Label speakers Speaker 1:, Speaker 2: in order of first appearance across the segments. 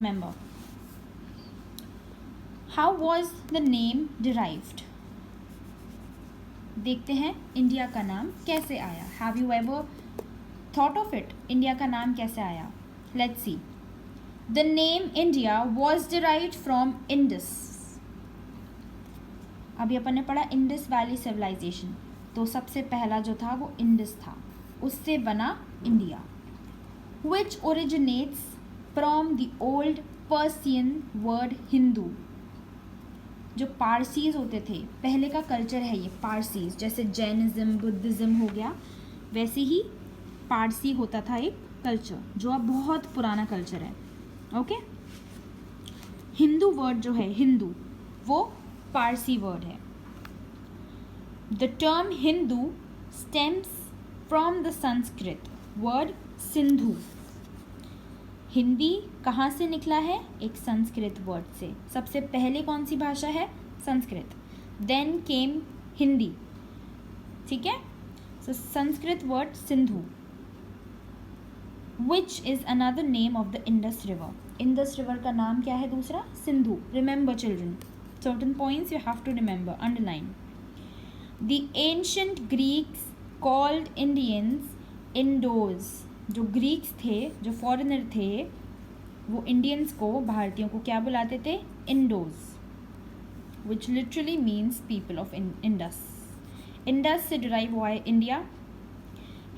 Speaker 1: Remember. How was the name derived? देखते हैं India का नाम कैसे आया. Have you ever thought of it? India का नाम कैसे आया? Let's see. The name India was derived from Indus. अभी अपन ने पढ़ा इंडस वैली सिविलाइजेशन, तो सबसे पहला जो था वो इंडस था, उससे बना India. Which originates from the old Persian word Hindu. जो पारसीज होते थे, पहले का कल्चर है ये पारसीज, जैसे जैनिज्म बुद्धिज़्म हो गया, वैसे ही पारसी होता था एक कल्चर जो अब बहुत पुराना कल्चर है. ओके. हिंदू वर्ड जो है हिंदू, वो पारसी वर्ड है. The term Hindu stems from the Sanskrit word Sindhu. Hindi कहाँ से निकला है? एक संस्कृत वर्ड से. सबसे पहले कौन सी भाषा है? संस्कृत. Then came Hindi. ठीक है. So Sanskrit word Sindhu, which is another name of the Indus river. Indus river का नाम क्या है दूसरा? Sindhu. Remember children, certain points you have to remember, underline. The ancient Greeks called Indians Indos. जो ग्रीक्स थे, जो फॉरेनर थे, वो इंडियंस को, भारतीयों को क्या बुलाते थे? Indoors, which literally means people of Indus. Indus से डिराइव हुआ है इंडिया.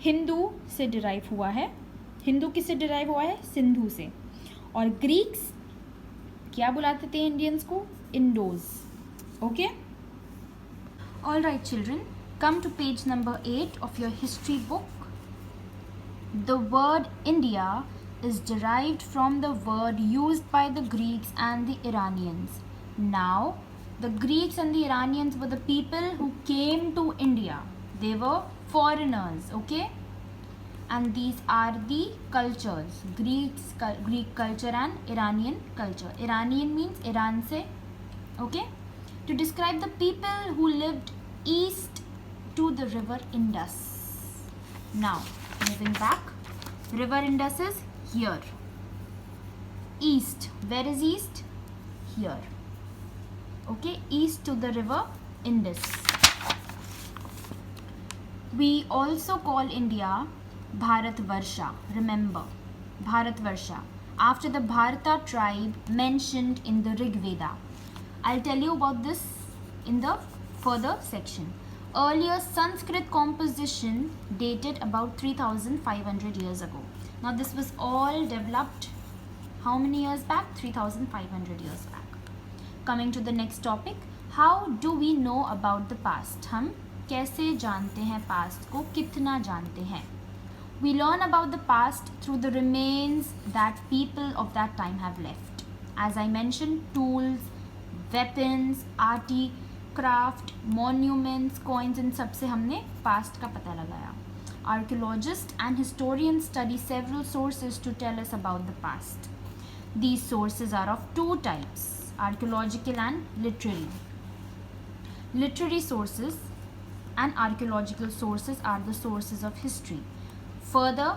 Speaker 1: हिंदू से डिराइव हुआ है. हिंदू किससे डिराइव हुआ है? सिंधु से. और ग्रीक्स क्या बुलाते थे इंडियंस को? Indos. Okay. All right children, come to page number 8 of your history book. The word India is derived from the word used by the Greeks and the Iranians. Now, the Greeks and the Iranians were the people who came to India. They were foreigners, okay? And these are the cultures: Greek culture and Iranian culture. Iranian means Iran se, okay? To describe the people who lived east to the river Indus. Now, moving back, river Indus is here. East, where is east? Here. Okay, east to the river Indus. We also call India Bharatvarsha. Remember, Bharatvarsha, after the Bharata tribe mentioned in the Rig Veda. I'll tell you about this in the further section. Earlier Sanskrit composition dated about 3500 years ago. Now this was all developed how many years back? 3500 years back. Coming to the next topic, how do we know about the past? हम कैसे जानते हैं past को, कितना जानते हैं? We learn about the past through the remains that people of that time have left. As I mentioned, tools, weapons, craft, monuments, coins, इन सब से हमने पास्ट का पता लगाया. Archaeologist and historian study several sources to tell us about the past. These sources are of two types, archaeological and literary. Literary sources and archaeological sources are the sources of history. Further,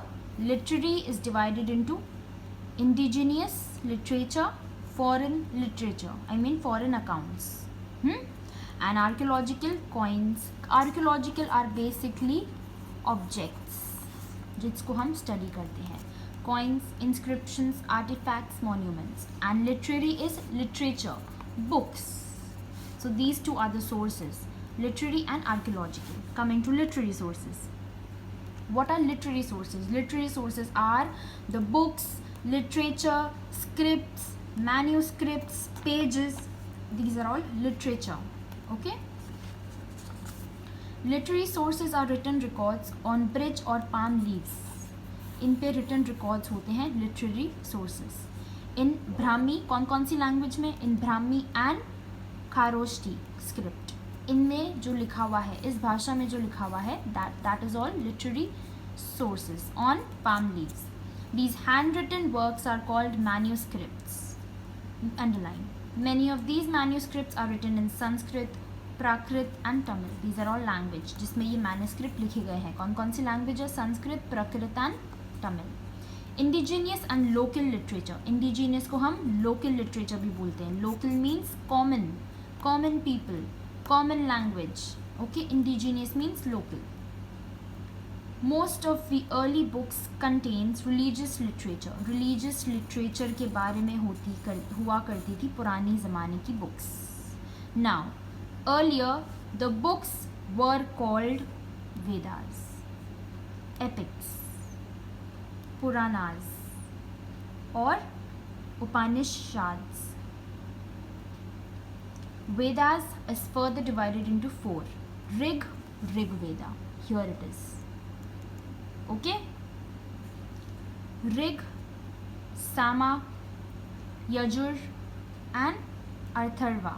Speaker 1: literary is divided into indigenous literature, foreign literature, I mean foreign accounts. And archaeological coins. Archaeological are basically objects जिसको हम study करते हैं. Coins, inscriptions, artifacts, monuments. And literary is literature, books. So these two are the sources, literary and archaeological. Coming to literary sources. What are literary sources? Literary sources are the books, literature, scripts, manuscripts, pages. These are all literature. Okay. Literary sources are written records on bridge or palm leaves. इन पे written records होते हैं literary sources. इन ब्राह्मी, कौन कौन सी language में? इन Brahmi and खारोष्टी script. इनमें जो लिखा हुआ है, इस भाषा में जो लिखा हुआ है, that is all literary sources on palm leaves. These handwritten works are called manuscripts. Underline. Many of these manuscripts are written in Sanskrit, Prakrit and Tamil. These are all language जिसमें ये manuscript लिखे गए हैं. कौन कौन सी language है? Sanskrit, Prakrit and Tamil. Indigenous and local literature, indigenous को हम लोकल लिटरेचर भी बोलते हैं. Local means common, common people, common language. Okay, indigenous means local. Most of the early books contains religious literature, religious literature के बारे में हुआ करती थी पुरानी ज़माने की books. Now earlier the books were called Vedas, epics, Puranas और Upanishads. Vedas is further divided into 4. Rig Veda. Here it is. Okay? Rig, Sama, Yajur and Atharva.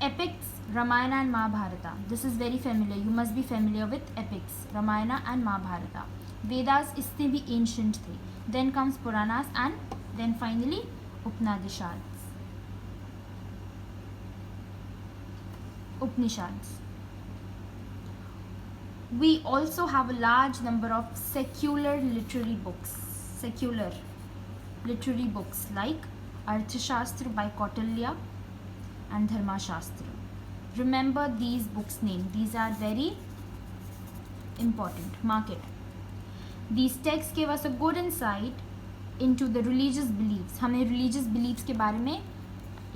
Speaker 1: Epics, Ramayana and Mahabharata. This is very familiar. You must be familiar with epics, Ramayana and Mahabharata. Vedas इससे भी ancient थे. Then comes Puranas and then finally Upanishads. We also have a large number of secular literary books like Arthashastra by Kautilya and Dharmashastra. Remember these books' name. These are very important. Mark it. These texts give us a good insight into the religious beliefs. हमें religious beliefs के बारे में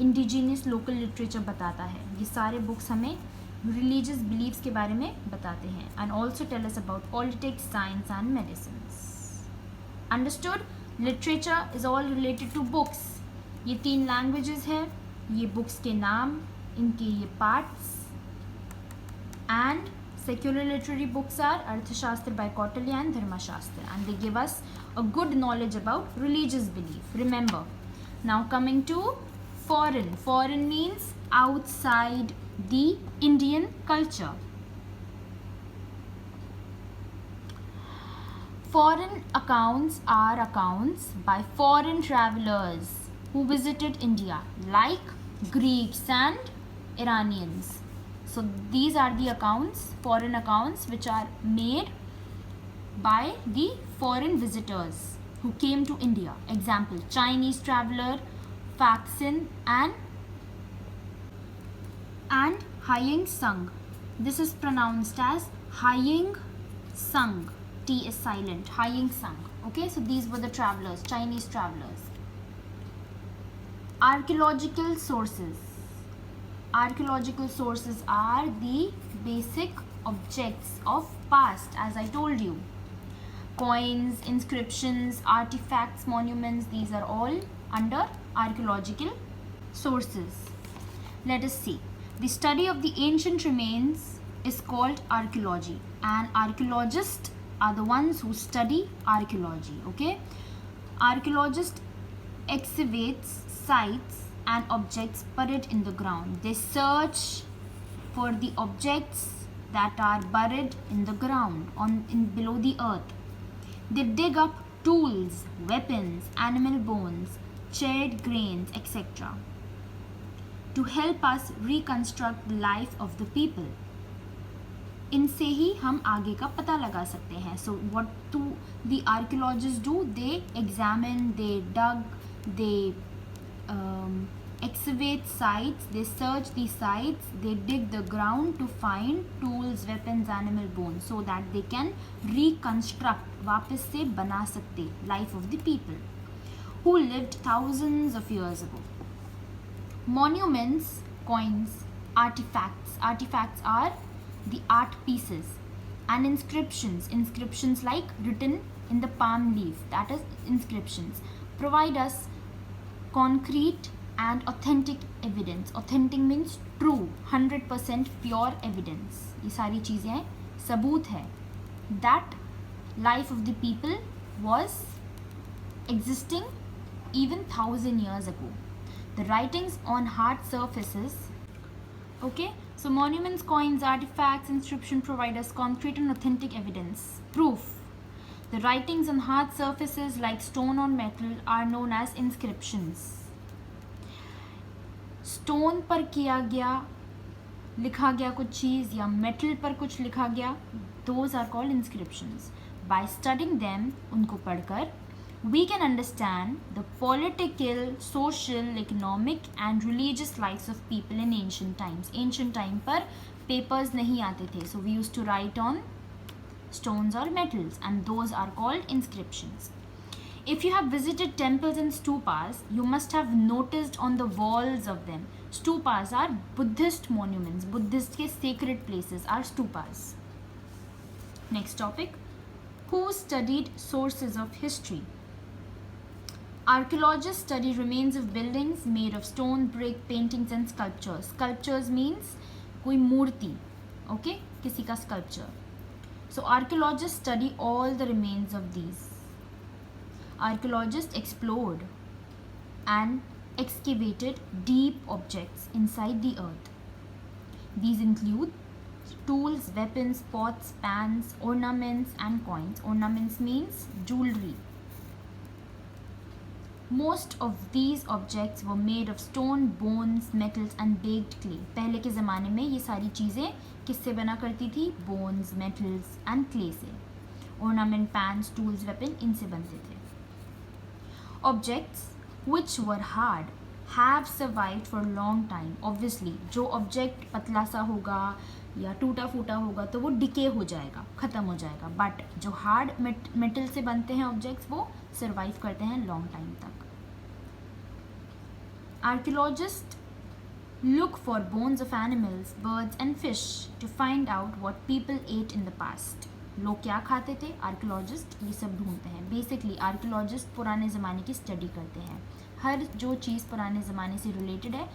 Speaker 1: indigenous local literature बताता है. ये सारे books हमें religious beliefs के बारे में बताते हैं and also tell us about politics, science and medicines. Understood? Literature is all related to books. ये 3 languages हैं, ये books के नाम, इनके ये parts. And secular literary books are Arthashastra by Kautilya and Dharmashastra, and they give us a good knowledge about religious belief. Remember. Now coming to foreign. Foreign means outside the Indian culture. Foreign accounts are accounts by foreign travelers who visited India, like Greeks and Iranians. So these are the accounts, foreign accounts, which are made by the foreign visitors who came to India. Example, Chinese traveler Faxin and Haiying Sung. This is pronounced as Haiying Sung. T is silent. Haiying Sung. Okay, so these were the travelers, Chinese travelers. Archaeological sources. Archaeological sources are the basic objects of past, as I told you. Coins, inscriptions, artifacts, monuments, these are all under archaeological sources. Let us see. The study of the ancient remains is called archaeology, and archaeologists are the ones who study archaeology. Okay? Archaeologist excavates sites and objects buried in the ground. They search for the objects that are buried in the ground, below the earth. They dig up tools, weapons, animal bones, charred grains, etc. to help us reconstruct the life of the people. इनसे ही हम आगे का पता लगा सकते हैं. So what do the archaeologists do? They examine, they dug, they excavate sites, they search the sites, they dig the ground to find tools, weapons, animal bones, so that they can reconstruct, वापस से बना सकते life of the people who lived thousands of years ago. Monuments, coins, artifacts. Artifacts are the art pieces, and inscriptions like written in the palm leaf, that is inscriptions, provide us concrete and authentic evidence. Authentic means true, 100% pure evidence. ये सारी चीज़ें सबूत है that life of the people was existing even 1,000 years ago. The writings on hard surfaces. Okay, so monuments, coins, artifacts, inscription provide us concrete and authentic evidence, proof. The writings on hard surfaces like stone or metal are known as inscriptions. Stone पर किया गया, लिखा गया कुछ चीज़, या metal पर कुछ लिखा गया, those are called inscriptions. by studying them, उनको पढ़कर, we can understand the political, social, economic and religious lives of people in ancient times. Ancient time पर papers नहीं आते थे, so we used to write on stones or metals, and those are called inscriptions. If you have visited temples and stupas, you must have noticed on the walls of them. Stupas are Buddhist monuments. Buddhist के sacred places are stupas. Next topic. Who studied sources of history? Archaeologists study remains of buildings made of stone, brick, paintings and sculptures. Sculptures means कोई मूर्ति, okay? किसी का sculpture. So archaeologists study all the remains of these. Archaeologists explored and excavated deep objects inside the earth. These include tools, weapons, pots, pans, ornaments and coins. Ornaments means jewelry. Most of these objects were made of stone, bones, metals and baked clay. पहले के ज़माने में ये सारी चीज़ें किससे बना करती थी? Bones, metals and clay से. Ornament, pans, tools, weapon इनसे बनते थे. Objects which were hard have survived for a long time. Obviously जो object पतला सा होगा या टूटा फूटा होगा तो वो डिके हो जाएगा, ख़त्म हो जाएगा. बट जो हार्ड मेटल से बनते हैं ऑब्जेक्ट्स वो सर्वाइव करते हैं लॉन्ग टाइम तक. Archaeologist look for bones of animals, birds and fish to find out what people ate in the past. लोग क्या खाते थे? आर्कियोलॉजिस्ट ये सब ढूंढते हैं. बेसिकली आर्कियोलॉजिस्ट पुराने ज़माने की स्टडी करते हैं. हर जो चीज़ पुराने ज़माने से रिलेटेड है,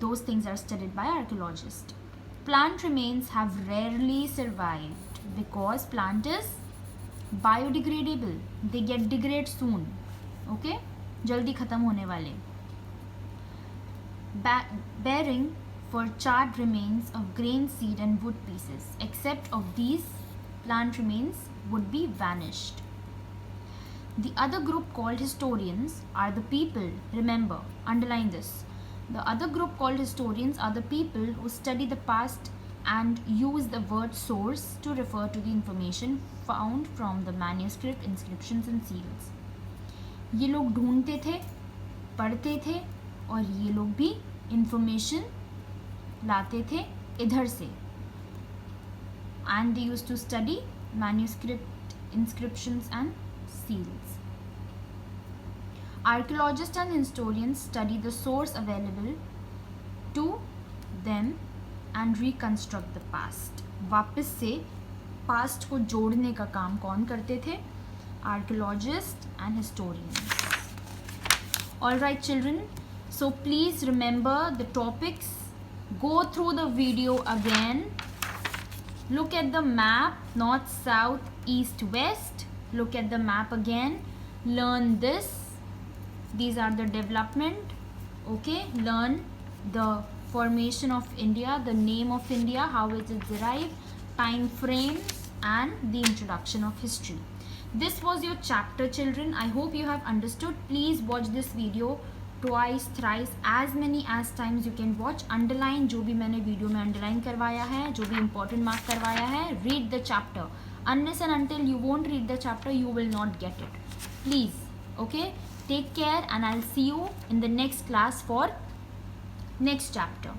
Speaker 1: those things are studied by archaeologists. Plant remains have rarely survived because plant is biodegradable. They get degrade soon. Okay? जल्दी ख़त्म होने वाले. Bearing for charred remains of grain, seed and wood pieces. Except of these, plant remains would be vanished. The other group called historians are the people, remember, underline this. The other group called historians are the people who study the past and use the word source to refer to the information found from the manuscript, inscriptions and seals. ये लोग ढूंढते थे, पढ़ते थे और ये लोग भी information लाते थे इधर से. And they used to study manuscript, inscriptions and seals. Archaeologists and historians study the source available to them and reconstruct the past. वापस से past को जोड़ने का काम कौन करते थे? Archaeologists and historians. Alright children, so please remember the topics. Go through the video again. Look at the map, north, south, east, west. Look at the map again. Learn this. These are the development. Okay, learn the formation of India, the name of India, how it is derived, time frames and the introduction of history. This was your chapter children. I hope you have understood. Please watch this video twice, thrice, as many as times you can watch. Underline जो भी मैंने video में underline करवाया है, जो भी important mark करवाया है. Read the chapter. Unless and until you won't read the chapter, you will not get it. Please, okay? Take care and I'll see you in the next class for next chapter.